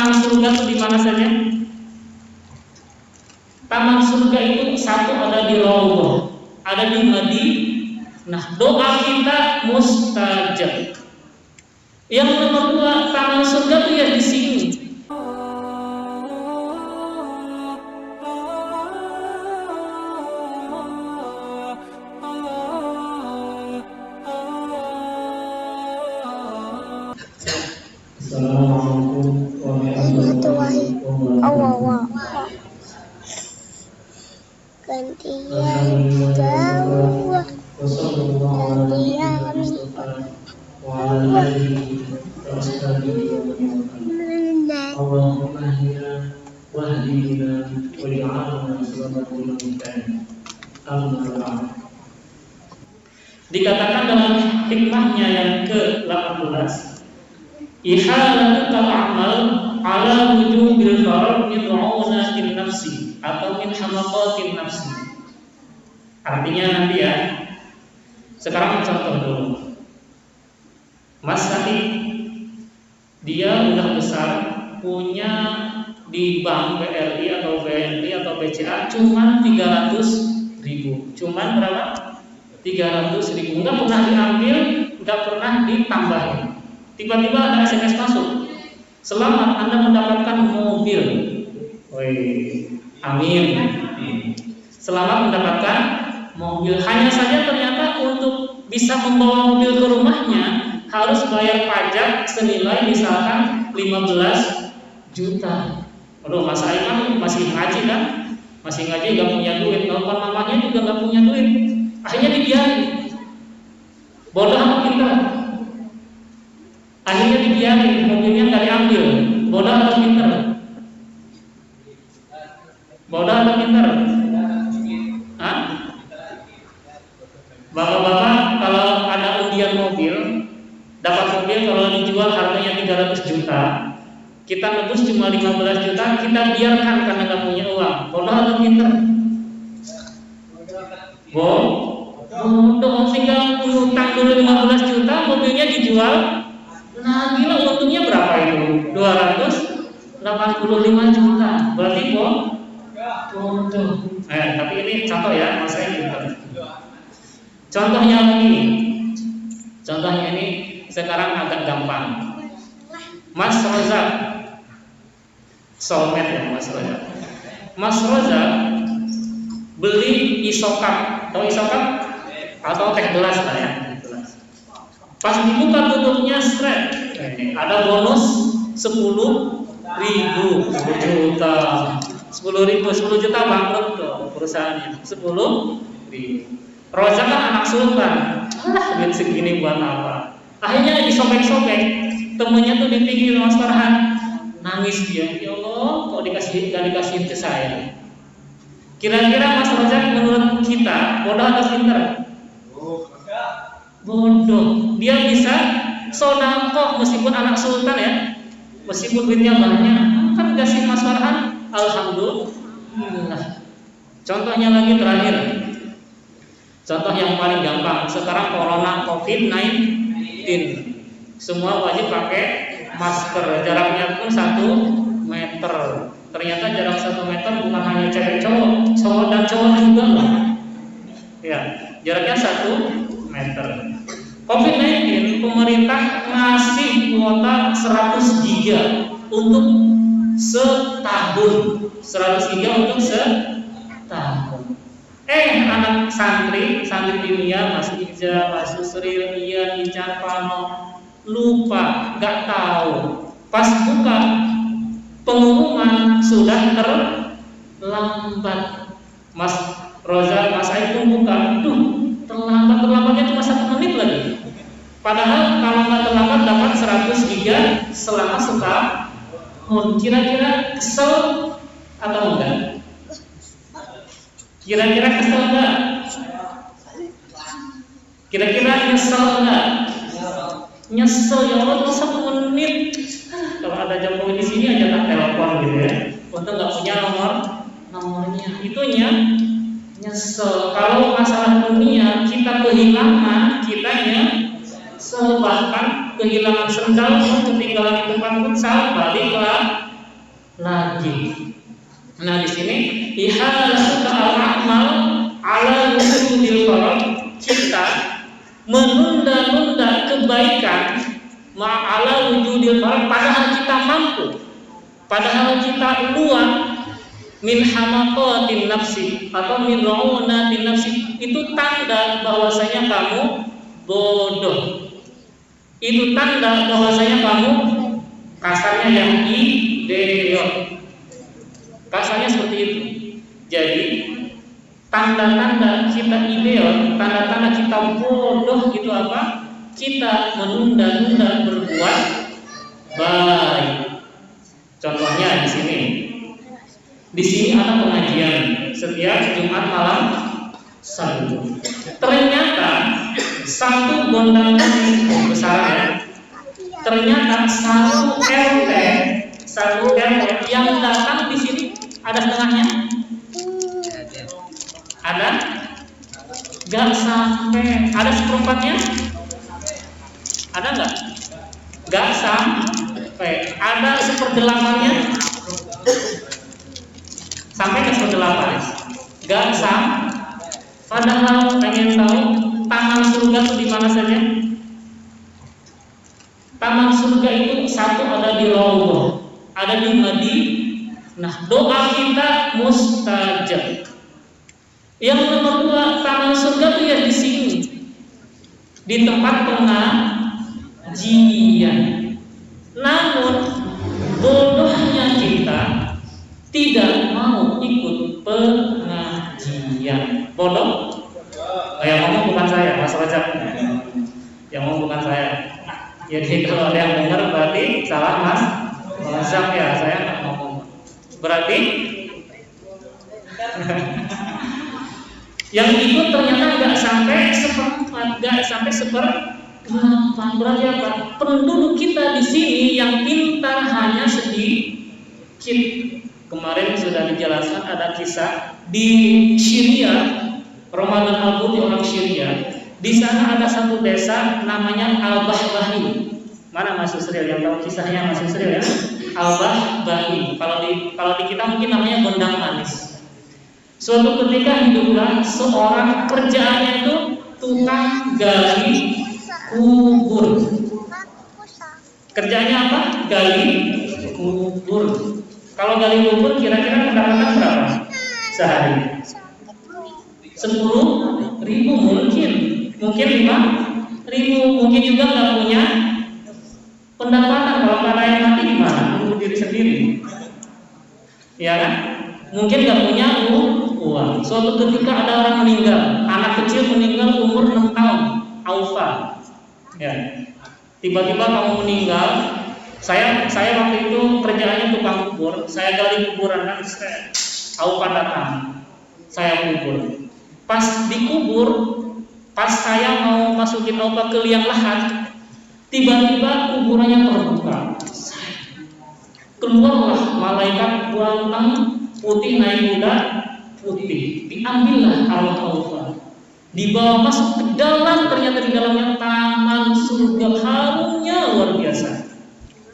taman surga itu di mana saja? Taman surga itu satu ada di Raudhah, ada di Madinah. Doa kita mustajab. Yang nomor dua, taman surga itu ya di sini. Assalamualaikum warahmatullahi wabarakatuh. Gantian jauh, gantian Allahumma hina wahdina waj'alna salatul mustaqim. Dikatakan dalam hikmahnya yang ke-18, ihalatu amal ala wujubil farad yad'una min nafsi atau min hamaqatin nafsi. Artinya nanti ya. Sekarang contoh dulu. Mas tadi dia udah besar, punya di bank BRI atau BNI atau BCA cuman 300.000. Cuman berapa? 300.000. Enggak pernah diambil, enggak pernah ditambahin. Tiba-tiba ada SMS masuk, selamat Anda mendapatkan mobil. Woi, amin. Selamat mendapatkan mobil. Hanya saja ternyata untuk bisa membawa mobil ke rumahnya harus bayar pajak senilai misalkan 15 juta. Aduh, Mas Aiman masih ngaji kan? Masih ngaji, nggak punya duit. Nelfon mamanya juga nggak punya duit. Akhirnya dibiarin. Bodoh apa kita? Akhirnya dibiarin, mobilnya nggak diambil. Bodoh atau pinter? Bodoh atau pinter? Hah? Bapak-bapak kalau ada undian mobil, dapat mobil kalau dijual harganya 300 juta, kita nebus cuma 15 juta, kita biarkan karena nggak punya uang. Bodoh atau pinter? Bodoh, sehingga utang dulu 15 juta, mobilnya dijual. Nah, gila, untungnya berapa itu? 285 juta. Berarti bodoh. Tapi ini contoh ya, Mas saya gitu. Contohnya lagi. Contohnya ini sekarang agak gampang. Mas Rozak, soulmate ya Mas Rozak. Mas Rozak beli isokap, tahu isokap? Atau teh gelas lah ya. Pas dibuka tutupnya straight, ada bonus 10.000 juta, 10 juta bangkrut tuh perusahaannya, 10.000. Rozak kan anak sultan, duit segini buat apa? Akhirnya disobek-sobek, temunya tuh di pinggir Mas Farhan, nangis dia, ya Allah, kok gak dikasih ke saya? Kira-kira Mas Rozak menurut kita bodoh atau pintar? Bodoh. Dia bisa sodakoh meskipun anak sultan ya, meskipun duitnya banyak, kan kasih Mas Farhan, alhamdulillah. Contohnya lagi terakhir, contoh yang paling gampang. Sekarang corona COVID-19, semua wajib pakai masker, jaraknya pun 1 meter. Ternyata jarak 1 meter bukan hanya cewek cowok dan cowok juga loh. Ya, jaraknya 1 meter. COVID-19 pemerintah ngasih kuota 100 giga untuk setahun. 100 giga untuk setahun. Anak santri dunia, Mas Ija, Mas Susril, Ian, Ican, Pano lupa, nggak tahu. Pas buka pengumuman sudah terlambat. Mas Roza, Mas Aib pun buka, terlambatnya cuma 1 menit lagi. Padahal kalau nggak terlambat dapat 100 giga selama setahun. Kira-kira kesel atau enggak? Kira-kira kesel enggak? Kira-kira nyesel enggak? Nyesel, ya Allah, cuma 1 menit. Kalau ada Jokowi di sini aja tak telepon gitu ya. Untuk nggak punya nomornya. Itunya nyesel. Kalau masalah dunia kita kehilangan, kitanya bahkan kehilangan sendal pun ketinggalan di tempat futsal, baliklah anjing. Nah di sini ihalatu al-amal ala wujudil farad, kita menunda-nunda kebaikan ma'ala wujudil farad, padahal kita mampu, padahal kita luang, min hamaqatin nafsi atau min ra'unatin nafsi, itu tanda bahwasanya kamu bodoh, itu tanda bahwasanya kamu kasarnya yang idiot, kasarnya seperti itu. Jadi tanda-tanda kita idiot, tanda-tanda kita bodoh itu apa? Kita menunda-nunda berbuat baik. Contohnya di sini. Di sini ada pengajian setiap Jumat malam Sabtu. Ternyata satu gondangan besar ya. Ternyata satu RT yang datang di sini ada setengahnya. Ada? Gak sampai. Ada seperempatnya? Ada nggak? Gak sampai. Ada seperdelapannya? Sampai ke seperdelapan? Gak sampai. Padahal pengen tahu taman surga itu di mana saja? Taman surga itu satu ada di Raudhah, ada di Madinah. Nah, doa kita mustajab. Yang nomor dua, taman surga itu ya di sini, di tempat pengajian. Namun bodohnya kita tidak mau ikut pengajian. Bodoh? Yang ngomong bukan saya, Mas Rajab. Yang ngomong bukan saya. Jadi kalau ada yang dengar berarti salah Mas Rajab ya, saya nggak ngomong. Berarti yang ikut ternyata nggak sampai seperempat, nggak sampai seperempat. Berarti apa? Penduduk kita di sini yang pintar hanya sedikit. Kemarin sudah dijelaskan ada kisah di Syria, Ramadan Al-Buti orang Syria. Di sana ada satu desa namanya Al-Bahbahi. Mana Mas Yusril yang tahu kisahnya Mas Yusril ya? Al-Bahbahi. Kalau di kita mungkin namanya Gondang Manis. Suatu ketika hiduplah seorang, kerjaannya itu tukang gali kubur. Kerjaannya apa? Gali kubur. Kalau gali kubur kira-kira pendapatan berapa sehari? 10.000 mungkin 5.000, mungkin juga nggak punya pendapatan. Kalau ada yang mati gimana? Untuk diri sendiri, ya kan? Mungkin nggak punya uang. Suatu ketika ada orang meninggal, anak kecil meninggal umur 6 tahun, Aufa. Ya, tiba-tiba kamu meninggal. Saya waktu itu kerjaannya tukang kubur. Saya gali kuburan kan, Aufa datang, saya kubur. Pas dikubur, pas saya mau masukin Aufa ke liang lahat, tiba-tiba kuburannya terbuka. Keluarlah malaikat buatan putih naik kuda putih, diambillah arwah Aufa, dibawa masuk ke dalam. Ternyata di dalamnya taman surga, harumnya luar biasa.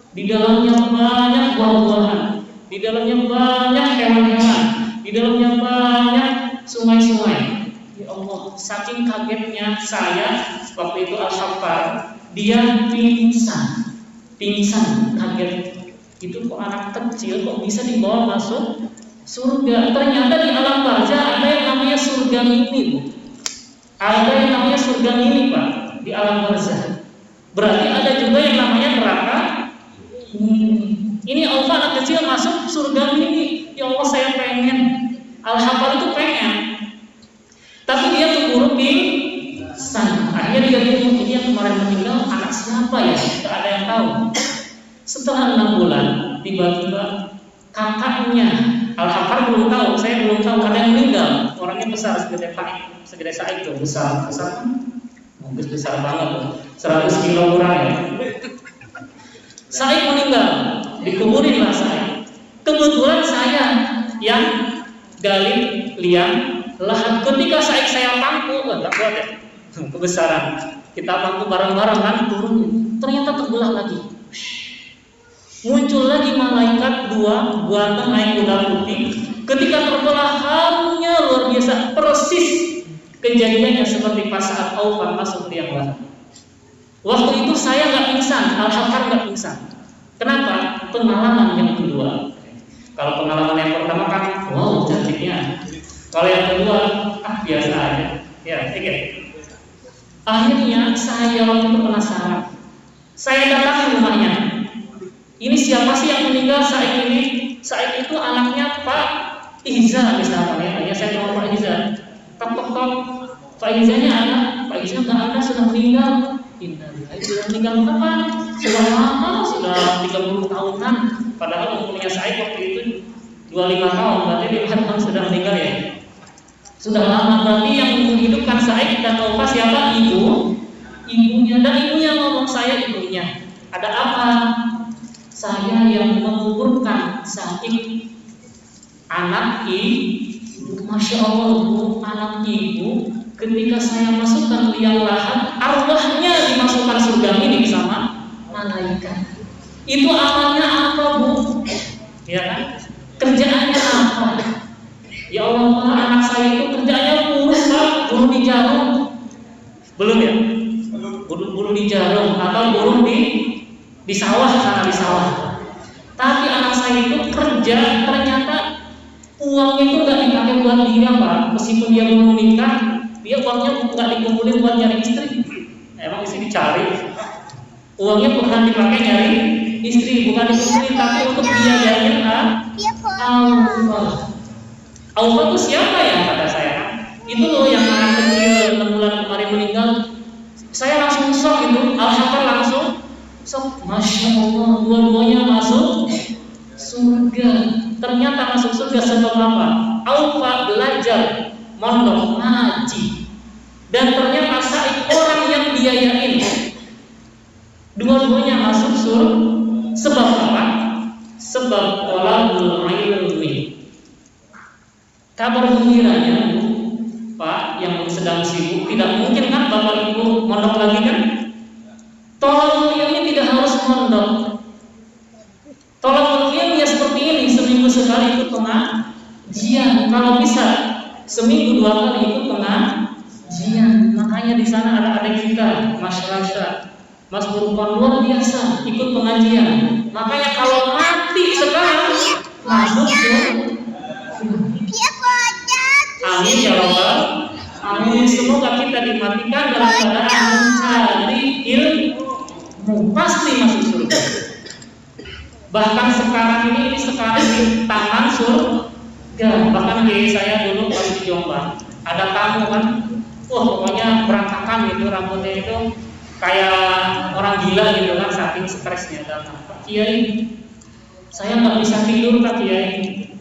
Di dalamnya banyak buah-buahan, di dalamnya banyak hewan-hewan, di dalamnya banyak sungai-sungai. Ya Allah, saking kagetnya saya waktu itu Al-Hafar, dia pingsan kaget. Itu kok anak kecil kok bisa dibawa masuk surga? Ternyata di alam barzah ada yang namanya surga mini, Bu. Ada yang namanya surga mini, Pak, di alam barzah. Berarti ada juga yang namanya neraka. Ini Aufa anak kecil masuk surga mini. Ya Allah, saya pengen. Al-Hafar itu pengen, tapi dia keburu pingsan. Akhirnya dia bingung, ini yang kemarin meninggal anak siapa ya? Tidak ada yang tahu. Setelah 6 bulan, tiba-tiba kakaknya Al-Hafar belum tahu, saya belum tahu, ada yang meninggal. Orangnya besar, segede Said itu, besar, mungkin besar banget, 100 kilo kurang ya. Said meninggal, dikuburinlah Said. Kebetulan saya yang gali liang lahat. Ketika saya pangku, tak kuat ya, kebesaran. Kita pangku bareng-bareng kan, turun. Ternyata terbelah lagi. Muncul lagi malaikat 2 kedua, buatan naik kuda putih. Ketika terbelahannya luar biasa, persis kejadiannya seperti pas saat Aufan masuk liang lahat. Waktu itu saya nggak pingsan, Al-Hakam nggak pingsan. Kenapa? Pengalaman yang kedua. Kalau pengalaman yang pertama kan, wow cantiknya. Kalau yang kedua, biasa aja. Ya, oke. Akhirnya saya waktu itu penasaran. Saya datang ke rumahnya. Ini siapa sih yang meninggal saat ini? Saat itu anaknya Pak Ihza misalnya. Ya saya tahu Pak Ihza. Tok. Pak Ihzanya anak. Pak Ihza nggak ada, sudah meninggal. Innalillahi, sudah meninggal kapan? Sudah lama, sudah 30 tahunan. Padahal umurnya saya waktu itu 25 tahun. Berarti 5 tahun sudah meninggal ya. Sudah lama. Berarti yang menghidupkan Said dan Taufa siapa? Ibunya. Dan ibunya ngomong, saya ibunya. Ada apa? Saya yang menguburkan Said, anak ibu. Masya Allah, bu, anak ibu. Ketika saya masukkan liang lahat, arwahnya dimasukkan surga ini sama malaikat. Itu amalnya apa, bu? Ya kan? Kerjaannya apa? Ya Allah, anak saya itu kerjanya buruh, Pak, buruh di jarum. Belum ya? Buruh di jarum atau buruh di sawah, sana di sawah. Tapi anak saya itu kerja, ternyata uangnya itu nggak dipakai buat dia, Pak. Meskipun dia belum menikah, dia uangnya nggak dikumpulin buat nyari istri. Emang istri dicari. Uangnya bukan dipakai nyari istri, bukan dikumpulin, tapi untuk biayain Allah. Allah itu siapa ya, kata saya? Itu loh yang anak kecil 6 bulan kemarin meninggal. Saya langsung shock itu, Al-Hakam langsung shock. Masya Allah, dua-duanya masuk surga. Ternyata masuk surga sebab apa? Aufa belajar, mondok, ngaji. Dan ternyata Said orang yang biayain. Dua-duanya masuk surga. Sebab apa? Sebab thalabul ilmi. Kabar gembiranya, Pak, yang sedang sibuk, tidak mungkin kan Bapak Ibu mondok lagi kan? Tolong ilmi tidak harus mondok. Tolong ilmi ya seperti ini, seminggu sekali ikut pengajian. Kalau bisa seminggu 2 kali ikut pengajian. Makanya di sana ada adik kita, Mas Rasha, Mas Burukon luar biasa ikut pengajian. Makanya kalau mati sekarang masuk surga. Amin ya Rabbal Amin. Semoga kita dimatikan dalam keadaan mencari ilmu, pasti masuk surga. Bahkan sekarang ini sekarang di tangan surga. Bahkan kiai saya dulu pas di Jombang ada tamu kan, wah pokoknya berantakan gitu, rambutnya itu kayak orang gila gitu kan, saking stresnya. Dan Pak Kiai, saya nggak bisa tidur Pak Kiai,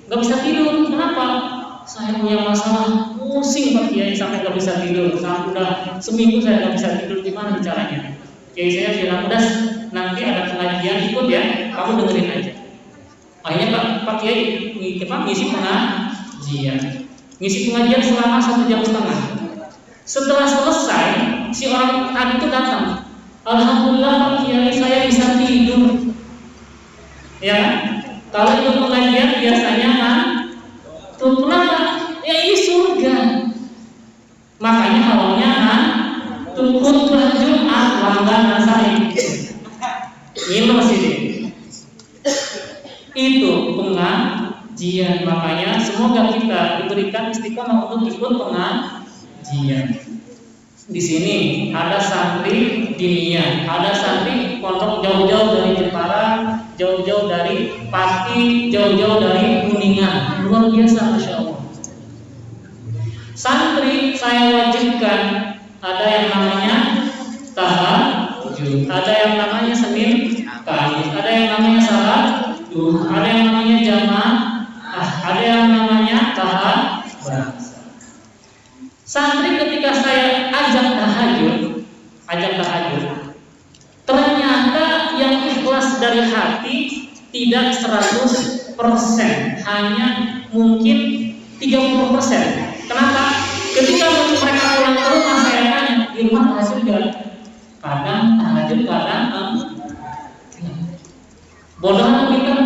nggak bisa tidur. Kenapa? Saya punya masalah, pusing Pak Kiai sampai nggak bisa tidur. Sampai udah seminggu saya nggak bisa tidur, gimana caranya? Kiai saya bilang, udah nanti ada pengajian ikut ya, kamu dengerin aja. Akhirnya Pak Kiai ngisi pengajian. Ngisi pengajian selama 1,5 jam. Setelah selesai, si orang tadi itu datang. Alhamdulillah Pak Kiai saya bisa tidur. Ya, kalau ikut pengajian biasanya kan, tuh kenapa? Ya ini surga. Makanya awalnya kan, tukut Jumat langganan saya. Ini masih itu pengajian. Makanya semoga kita diberikan istiqomah untuk ikut pengajian. Di sini ada santri diniyah, ada santri pondok jauh-jauh dari Jepara, jauh-jauh dari Pati, jauh-jauh dari Kuningan. Luar biasa, Masya Allah. Santri saya wajibkan, ada yang namanya tahajud, ada yang namanya Senin Kamis, ada yang namanya salat, ada yang namanya jamaah, ada yang namanya tahajud. Santri ketika saya ajak tahajud, ternyata yang ikhlas dari hati tidak 100%, hanya mungkin 30%. Kenapa? Ketika mereka pulang ke rumah, saya tanya, di rumah tahajud gak? Kadang tahajud, kadang bodoh kita.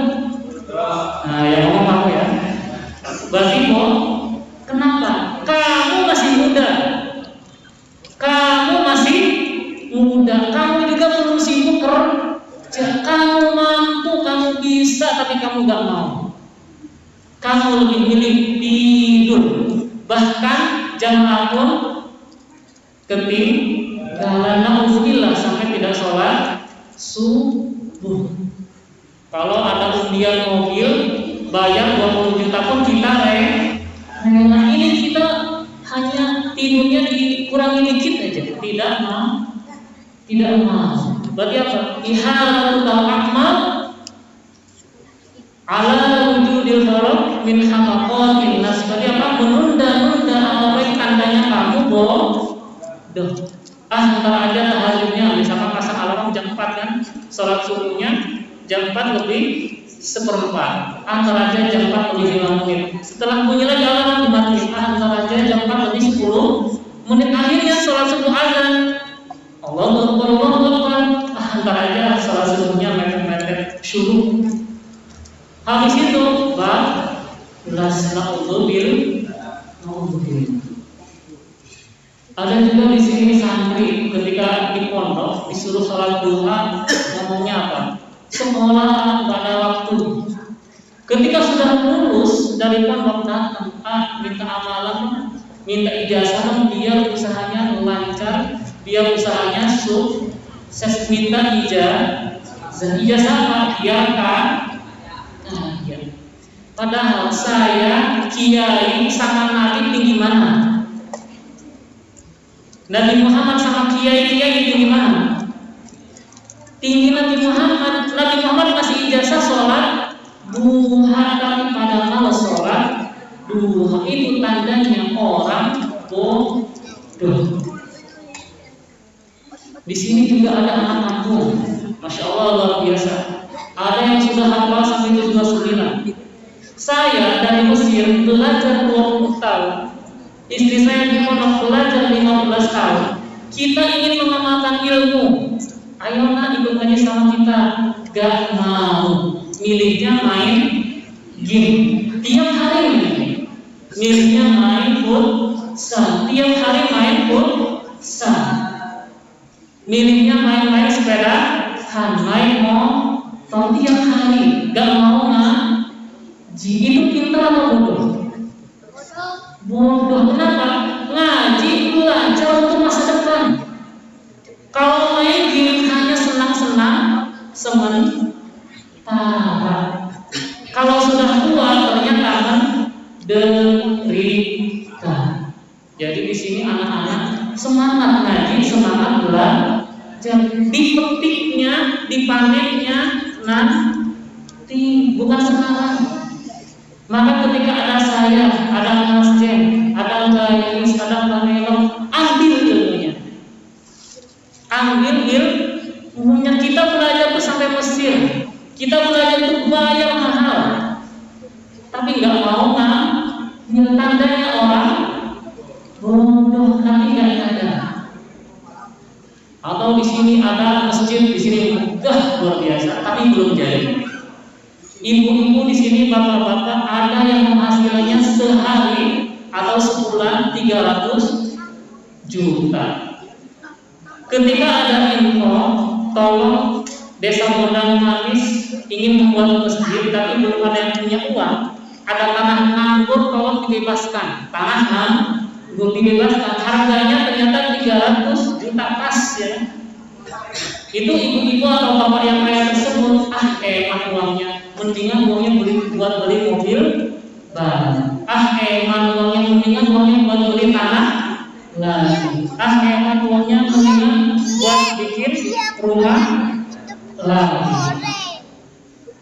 tapi kamu gak mau. Kamu lebih milih tidur. Bahkan jamaah pun ketinggalan, na'udzubillah, sampai tidak sholat subuh. Kalau ada undian mobil bayar 20 juta pun kita rela. Ini kita hanya tidurnya dikurangi dikit aja, tidak mau. Berarti apa? Ihalatul amal ala wujudil gharab min hamaqatin nas. Berarti apa? Menunda-nunda amal baik, tandanya kamu bodoh. Ntar aja tahajudnya, misalkan pasang alarm jam 4 kan, sholat subuhnya jam 4 lebih 1/4, antar aja jam 4 lebih 5 menit. Setelah bunyi lagi alarm dimatiin, antar aja jam 4 lebih 10 menit. Akhirnya sholat subuh azan, Allahu Akbar, Allahu Akbar, antar aja sholat subuhnya mepet-mepet syuruh. Habis itu balas na'udzubillah. Ada juga di sini santri ketika di pondok disuruh sholat duha ngomongnya apa? Sekolah nggak ada waktu. Ketika sudah lulus dari pondok datang, minta amalan, minta ijazah, biar usahanya lancar, biar usahanya sukses, minta ijazah apa? Biar kaya. Padahal saya kiai sama nabi tinggi mana? Nabi Muhammad sama kiai tinggi mana? Tinggi Nabi Muhammad. Nabi Muhammad masih ijazah sholat duha, tapi pada malam sholat duha itu tandanya orang bodoh. Di sini juga ada anak kampung, masya Allah luar biasa. Ada yang sudah hafal sampai 79. Saya dari Mesir belajar 20 tahun. Istri saya di pondok belajar 15 tahun. Kita ingin mengamalkan ilmu. Ayo nak ikut aja sama kita. Gak mau. Milihnya main game. Tiap hari milihnya main futsal. Tiap hari main futsal. Milihnya main sepeda, main motor tiap hari. Gak mau ngaji. Itu pintar apa bodoh? Bodoh. Kenapa? Ngaji belajar untuk masa depan. Kalau main game hanya senang-senang sementara. Kalau sudah tua ternyata menderita. Jadi di sini anak-anak semangat ngaji, semangat belajar. Dipetiknya, dipanennya nanti, bukan sekarang. Maka ketika ada saya, ada Mas Jen, ada Mbak Yenis, ada Mbak Nelong, ambil ilmunya. Ambil ilmunya. Kita belajar tuh sampai Mesir. Kita belajar tuh bayar mahal. Tapi nggak mau tandanya orang bodoh, tapi nggak ada. Atau di sini ada masjid, di sini megah luar biasa, tapi belum jadi. Ibu-ibu di sini, bapak-bapak, ada yang penghasilannya sehari atau sebulan 300 juta. Ketika ada info, tolong Desa Bondang Manis ingin membuat masjid, tapi belum ada yang punya uang. Ada tanah nganggur, tolong dibebaskan. Tanah nganggur dibebaskan. Harganya ternyata 300 juta pas ya. Itu ibu-ibu atau bapak yang kaya tersebut, emak uangnya. Mendingan uangnya buat beli mobil baru. Emak uangnya mendingan uangnya buat beli tanah lagi. Emak uangnya mendingan buat bikin rumah lagi.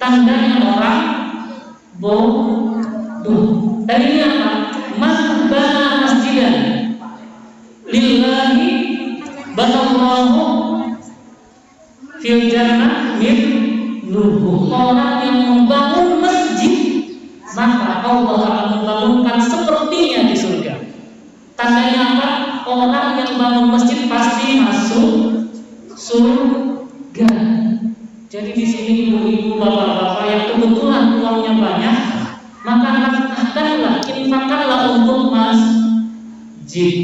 Tandanya orang bodoh. Dari ini apa? Masbana masjidan lillahi batallahu fil jannah mithluhu. Orang yang membangun masjid, maka Allah akan membangunkan sepertinya di surga. Tandanya apa? Orang yang bangun masjid pasti masuk surga. Jadi di sini ibu-ibu, bapak-bapak yang kebetulan uangnya banyak, maka nafkahkanlah, infakkanlah untuk masjid,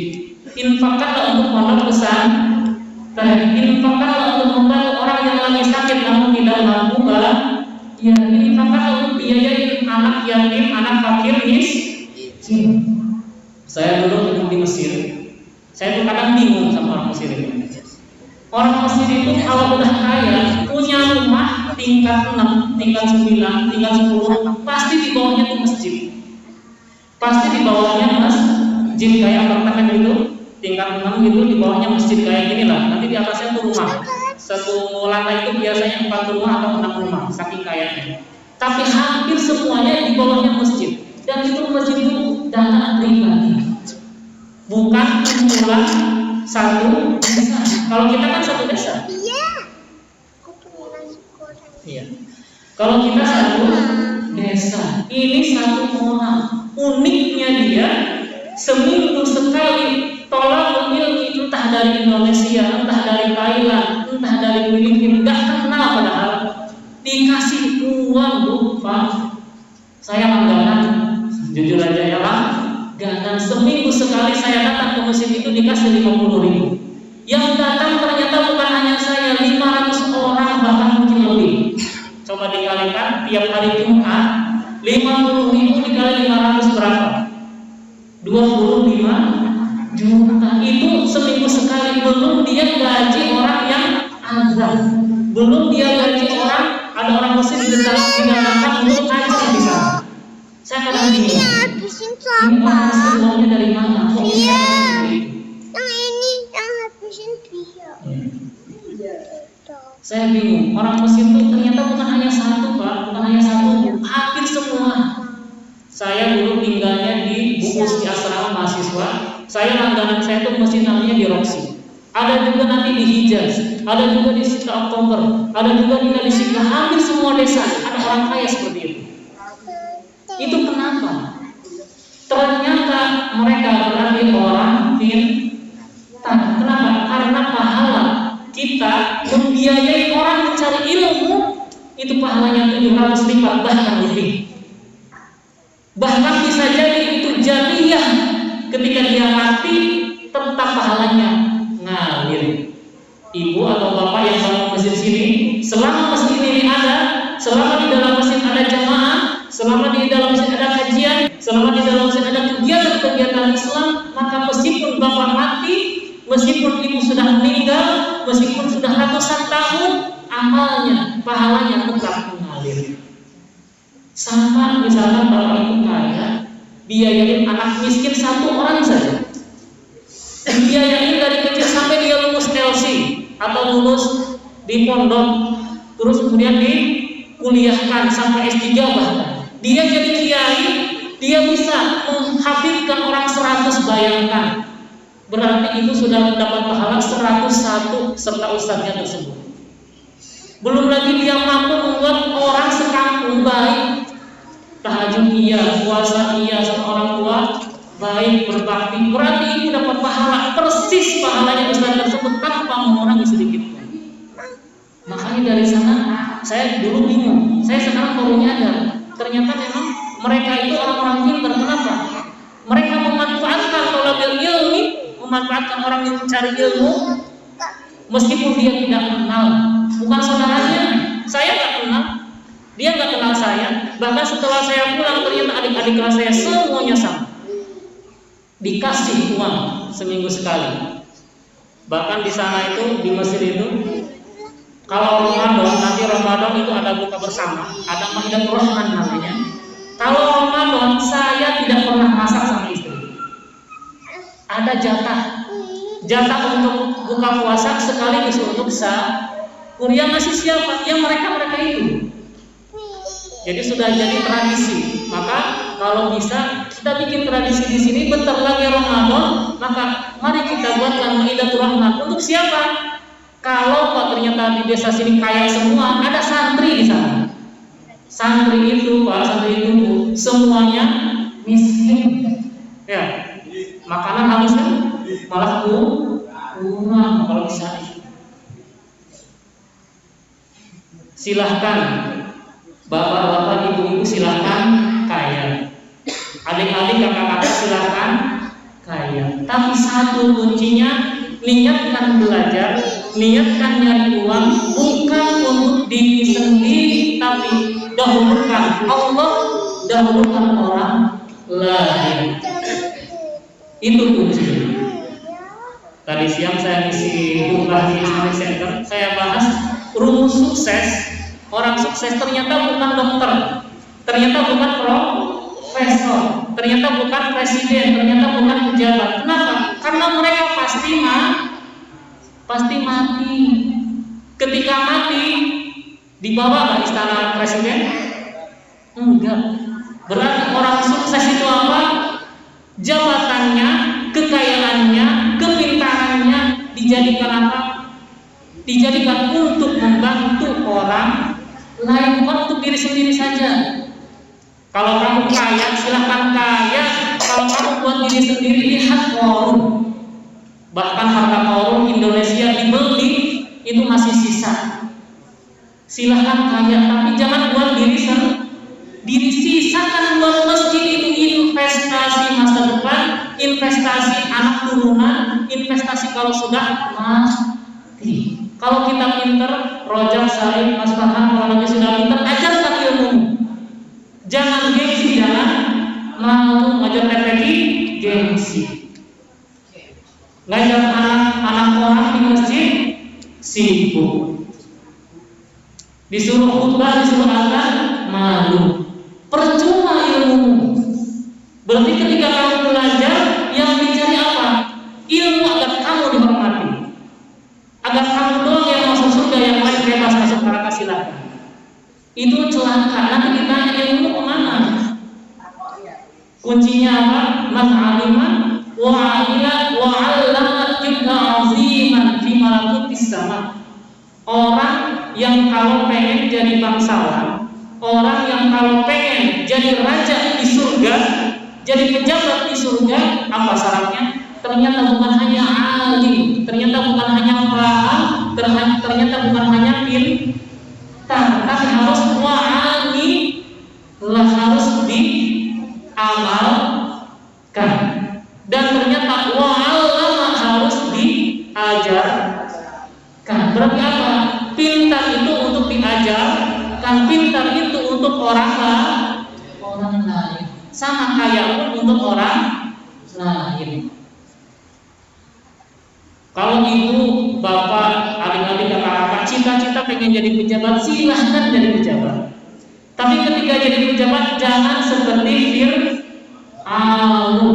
infakkanlah untuk pondok pesantren, infakkanlah untuk membantu orang yang lagi sakit namun tidak mampu Ya, infakkan untuk biayain anak yatim, anak fakir, miskin. Saya dulu hidup di Mesir. Saya tuh kadang bingung sama orang Mesir itu. Orang Mesir itu kalau udah kaya, punya rumah tingkat 6, tingkat 9, tingkat 10, pasti di bawahnya tuh masjid. Pasti di bawahnya masjid kayak apartemen itu, tingkat 6 gitu, di bawahnya masjid kayak gini lah. Nanti di atasnya tuh rumah. Satu lantai itu biasanya 4 rumah atau 6 rumah, saking kayanya. Tapi hampir semuanya di bawahnya masjid. Dan itu masjid itu dana pribadi, bukan kumpulan satu desa. Kalau kita kan satu desa. Iya. Kalau kita satu desa, ini satu orang. Uniknya dia seminggu sekali tolak ilmu, entah dari Indonesia, entah dari Thailand, entah dari Filipina, nggak kenal padahal dikasih uang bu, Pak. Saya langganan, jujur aja ya Pak, langganan seminggu sekali saya datang ke masjid itu dikasih 50.000. Yang datang ternyata bukan hanya saya, 500 orang bahkan mungkin lebih. Coba dikalikan tiap hari Jumat, 50.000 dikali 500 berapa? 25 juta. Itu seminggu sekali, belum dia gaji orang yang azan, belum dia gaji orang, ada orang muslim didatangkan untuk ngaji di sana. Saya kadang bingung, ini orang muslim uangnya dari mana? Iya. Yang ini yang habisin dia. Saya bingung, orang Mesir itu ternyata bukan hanya satu Pak, bukan hanya satu, hampir semua. Saya dulu tinggalnya di Bukus di asrama mahasiswa. Saya langganan saya itu masjid namanya di Roxy. Ada juga nanti di Hijaz, ada juga di Sita Oktober, ada juga di Sita. Hampir semua desa ada orang kaya seperti itu. Itu kenapa? Ternyata mereka berarti orang pintar. Kenapa? Karena pahala kita membiayai orang mencari ilmu itu pahalanya 700 lipat bahkan lebih. Bahkan bisa jadi itu jariyah, ketika dia mati tetap pahalanya ngalir. Ibu atau bapak yang bangun masjid sini, selama masjid ini ada, selama di dalam masjid ada jamaah, selama di dalam masjid ada kajian, selama di dalam masjid ada kegiatan-kegiatan Islam, maka meskipun bapak mati, meskipun ibu sudah meninggal, meskipun sudah ratusan tahun, amalnya, pahalanya tetap mengalir. Sama misalkan bapak ibu kaya, biayain anak miskin satu orang saja, biayain dari kecil sampai dia lulus LC atau lulus di pondok, terus kemudian dikuliahkan sampai S3 bahkan. Dia jadi kiai, dia bisa menghafidkan orang 100, bayangkan. Berarti itu sudah mendapat pahala 101 serta ustadznya tersebut. Belum lagi dia mampu membuat orang sekampung baik, tahajud iya, puasa iya, sama orang tua baik, berbakti. Berarti itu dapat pahala persis pahalanya ustadz tersebut tanpa mengurangi sedikit pun. Makanya dari sana saya dulu bingung, saya sekarang baru nyadar ternyata memang mereka itu orang-orang pintar. Kenapa? Mereka memanfaatkan tolabul ilmi, memanfaatkan orang yang mencari ilmu, meskipun dia tidak kenal, bukan saudaranya. Saya nggak kenal, dia nggak kenal saya. Bahkan setelah saya pulang ternyata adik-adik kelas saya semuanya sama, dikasih uang seminggu sekali. Bahkan di sana itu, di Mesir itu, kalau Ramadan, nanti Ramadan itu ada buka bersama, ada Maidatul Rahman namanya. Kalau Ramadan saya tidak pernah masak sama istri. Ada jatah untuk buka puasa sekaligus untuk sahur. Yang ngasih siapa? Yang mereka itu. Jadi sudah jadi tradisi. Maka kalau bisa kita bikin tradisi di sini. Bentar lagi Ramadan, maka mari kita buatkan Maidatul Rahman. Untuk siapa? Kalau Pak ternyata di desa sini kaya semua, ada santri di sana. Santri itu Pak, santri itu Bu, semuanya miskin. Ya, makanan habisnya malah kurang kalau bisa. Silahkan bapak-bapak, ibu-ibu silahkan kaya, adik-adik, kakak-kakak silahkan kaya. Tapi satu kuncinya, niatkan belajar, niatkan nyari uang bukan untuk diri sendiri, tapi dahulukan Allah, dahulukan orang lain. Itu kunci. Tadi siang saya ngisi khutbah di Islamic Center, saya bahas rumus sukses. Orang sukses ternyata bukan dokter, ternyata bukan profesor, ternyata bukan presiden, ternyata bukan pejabat. Kenapa? Karena mereka pasti mati. Ketika mati, dibawa nggak istana presiden? Enggak. Berarti orang sukses itu apa? Jabatannya, kekayaannya, kepintarannya dijadikan apa? Dijadikan untuk membantu orang lain, bukan untuk diri sendiri saja. Kalau kamu kaya, silahkan kaya. Kalau kamu buat diri sendiri, lihat Korun. Bahkan harta Korun Indonesia dibeli itu masih sisa. Silahkan kaya, tapi jangan buat diri sendiri. Sisakan buat masjid itu investasi masa depan, investasi anak turunan, investasi kalau sudah mati. Kalau kita pinter, Rojak, Salim, Mas Farhan, kalau nanti sudah pinter, ajarkan ilmu. Jangan gengsi, jangan malu ngajar TPQ, gengsi. Ngajar anak orang di masjid, sibuk. Disuruh khutbah, disuruh azan, malu. Percuma ilmu. Berarti ketika kamu belajar, yang dicari apa? Ilmu agar kamu dihormati, agar kamu doang yang masuk surga, yang lain bebas masuk neraka silakan. Itu celaka. Nanti ditanya ilmu kemana? Kuncinya apa? Man alima wa amila wa 'allama jibna 'aziman fi malakutis sama. Orang yang kalau pengen jadi bangsawan, orang yang kalau pengen jadi raja di surga, jadi pejabat di surga, apa syaratnya? Ternyata bukan hanya alim, ternyata bukan hanya paham, ternyata bukan hanya pintar, tapi harus wa'ani, harus diamalkan. Dan ternyata wa'allama harus diajarkan. Berarti apa? Pintar itu untuk diajarkan, pintar itu untuk orang lain. Sama kaya pun untuk orang lain. Kalau ibu, bapak, adik-adik, kakak-kakak cita-cita pengen jadi pejabat, silahkan jadi pejabat. Tapi ketika jadi pejabat jangan seperti Fir'aun.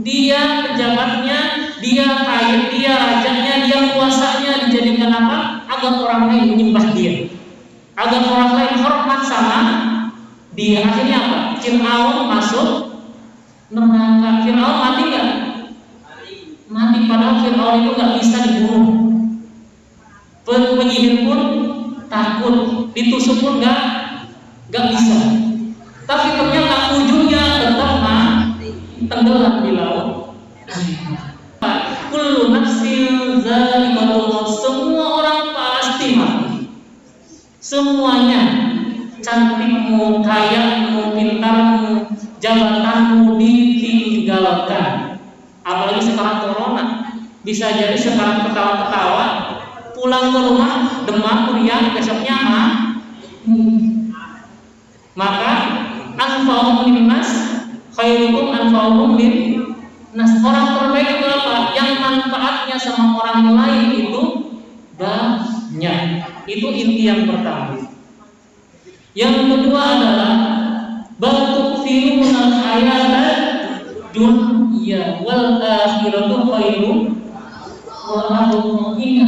Dia pejabatnya, dia kaya, dia rajanya, dia kuasanya dijadikan apa? Agar orang lain menyembah dia, agar orang lain hormat sama dia. Akhirnya apa? Fir'aun masuk neraka. Fir'aun mati nggak? Mati. Padahal Fir'aun itu nggak bisa dibunuh. Penyihir pun takut, ditusuk pun nggak bisa. Tapi ternyata ujungnya tetap tenggelam di laut. Kullu nafsin za'iqatul maut. Semua orang pasti mati. Semuanya, cantikmu, kayamu, pintarmu, jabatanmu ditinggalkan. Apalagi sekarang corona, bisa jadi sekarang ketawa-ketawa, pulang ke rumah demam, meriang, besoknya maka anfa'uhum linnas khairukum anfa'uhum linnas. Orang terbaik itu apa? Yang manfaatnya sama orang lain itu banyak. Itu inti yang pertama. Yang kedua adalah batu'thirunal hayatad dunya wal akhiratu khairun wa abqa.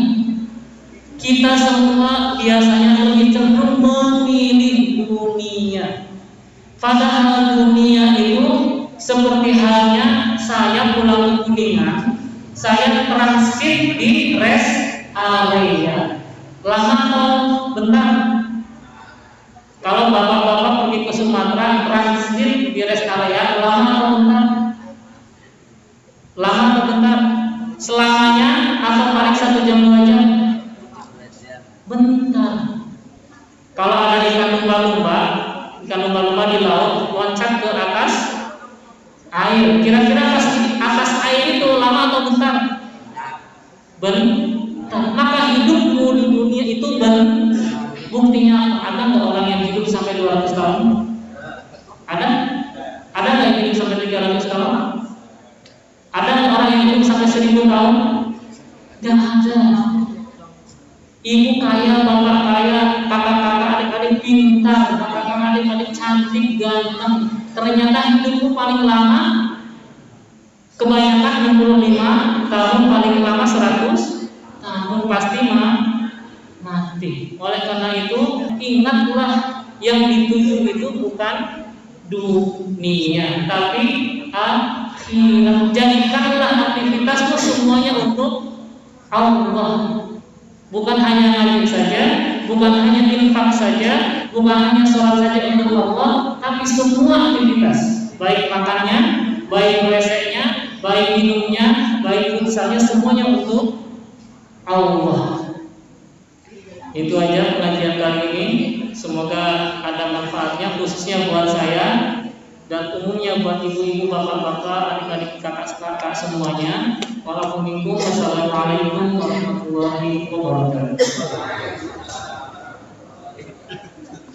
Kita semua biasanya lebih cenderung memilih dunia. Padahal dunia itu seperti halnya saya pulang ke Kuningan, saya transit di rest area. Lama atau bentar? Kalau bapak-bapak pergi ke Sumatera transit di rest area, lama atau bentar? Lama atau bentar? Selamanya atau paling 1 jam 2 jam? Bentar. Kalau ada ikan lumba-lumba di laut loncat ke atas air, kira-kira atas air itu lama atau bentar? Bentar. Maka hidupmu di dunia itu buktinya ada nggak orang yang hidup sampai 200 tahun? Ada? Ada nggak yang hidup sampai 300 tahun? Ada orang yang hidup sampai 1000 tahun? Gak ada. Ibu kaya, bapak kaya, kakak-kakak, adik-adik pintar, kakak-kakak, adik-adik cantik, ganteng. Ternyata hidupmu paling lama kebanyakan 65 tahun, paling lama 100 tahun, pasti mati. Oleh karena itu, ingatlah yang dituju itu bukan dunia, tapi akhirat. Jadikanlah aktivitasmu semuanya untuk Allah. Bukan hanya ngaji saja, bukan hanya infak saja, bukan hanya sholat saja untuk Allah, tapi semua aktivitas, baik makannya, baik WC-nya, baik minumnya, baik futsalnya, semuanya untuk Allah. Itu aja pengajian kali ini. Semoga ada manfaatnya, khususnya buat saya dan umumnya buat ibu-ibu, bapak-bapak, adik-adik, kakak-kakak semuanya. Wassalamualaikum warahmatullahi wabarakatuh.